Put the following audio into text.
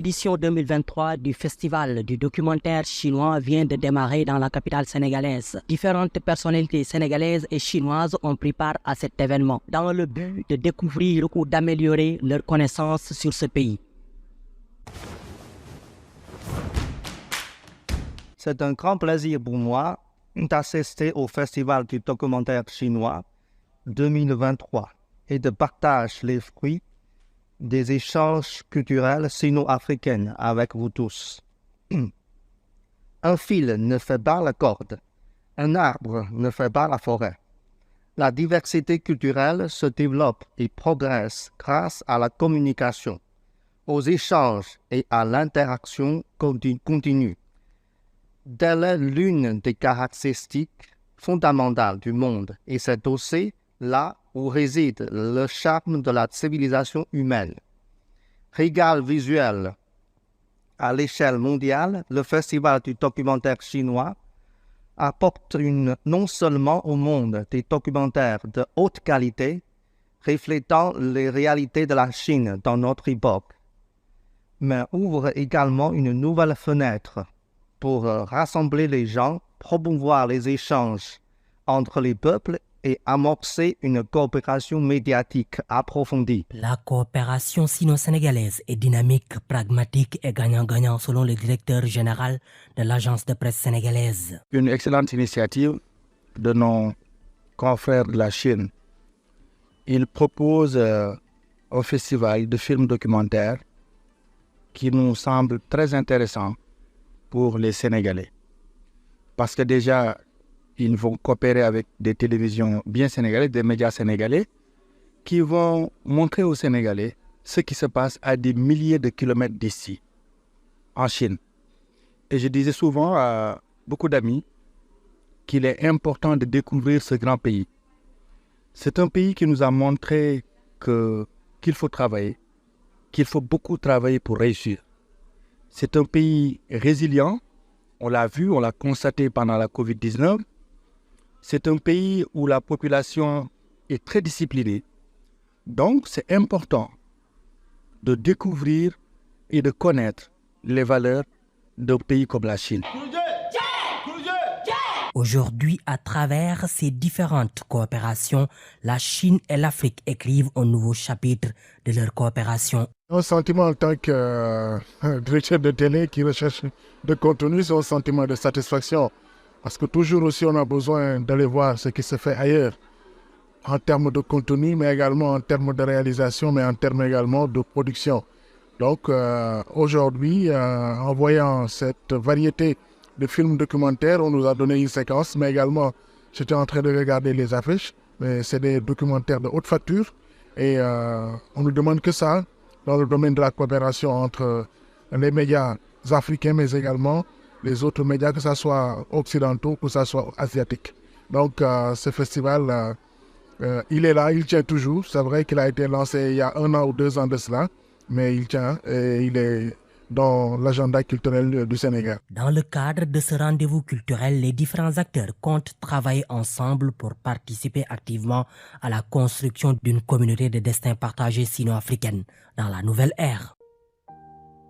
L'édition 2023 du Festival du documentaire chinois vient de démarrer dans la capitale sénégalaise. Différentes personnalités sénégalaises et chinoises ont pris part à cet événement dans le but de découvrir ou d'améliorer leurs connaissances sur ce pays. C'est un grand plaisir pour moi d'assister au Festival du documentaire chinois 2023 et de partager les fruits des échanges culturels sino-africains avec vous tous. Un fil ne fait pas la corde, un arbre ne fait pas la forêt. La diversité culturelle se développe et progresse grâce à la communication, aux échanges et à l'interaction continue. Telle est l'une des caractéristiques fondamentales du monde et c'est aussi là où réside le charme de la civilisation humaine. Régal visuel à l'échelle mondiale, le Festival du documentaire chinois apporte non seulement au monde des documentaires de haute qualité, reflétant les réalités de la Chine dans notre époque, mais ouvre également une nouvelle fenêtre pour rassembler les gens, promouvoir les échanges entre les peuples et amorcer une coopération médiatique approfondie. La coopération sino-sénégalaise est dynamique, pragmatique et gagnant-gagnant selon le directeur général de l'agence de presse sénégalaise. Une excellente initiative de nos confrères de la Chine. Ils proposent un festival de films documentaires qui nous semble très intéressant pour les Sénégalais. Parce que déjà, ils vont coopérer avec des télévisions bien sénégalaises, des médias sénégalais, qui vont montrer aux Sénégalais ce qui se passe à des milliers de kilomètres d'ici, en Chine. Et je disais souvent à beaucoup d'amis qu'il est important de découvrir ce grand pays. C'est un pays qui nous a montré qu'il faut travailler, qu'il faut beaucoup travailler pour réussir. C'est un pays résilient, on l'a vu, on l'a constaté pendant la COVID-19. C'est un pays où la population est très disciplinée. Donc, c'est important de découvrir et de connaître les valeurs d'un pays comme la Chine. Aujourd'hui, à travers ces différentes coopérations, la Chine et l'Afrique écrivent un nouveau chapitre de leur coopération. Un sentiment en tant que directeur de télé qui recherche de contenu, c'est un sentiment de satisfaction. Parce que toujours aussi, on a besoin d'aller voir ce qui se fait ailleurs, en termes de contenu, mais également en termes de réalisation, mais en termes également de production. Donc aujourd'hui, en voyant cette variété de films documentaires, on nous a donné une séquence, mais également, j'étais en train de regarder les affiches, mais c'est des documentaires de haute facture, et on ne demande que ça dans le domaine de la coopération entre les médias africains, mais également les autres médias, que ce soit occidentaux, que ce soit asiatiques. Donc ce festival, il est là, il tient toujours. C'est vrai qu'il a été lancé il y a 1 an ou 2 ans de cela, mais il tient et il est dans l'agenda culturel du Sénégal. Dans le cadre de ce rendez-vous culturel, les différents acteurs comptent travailler ensemble pour participer activement à la construction d'une communauté de destin partagé sino-africaine dans la nouvelle ère.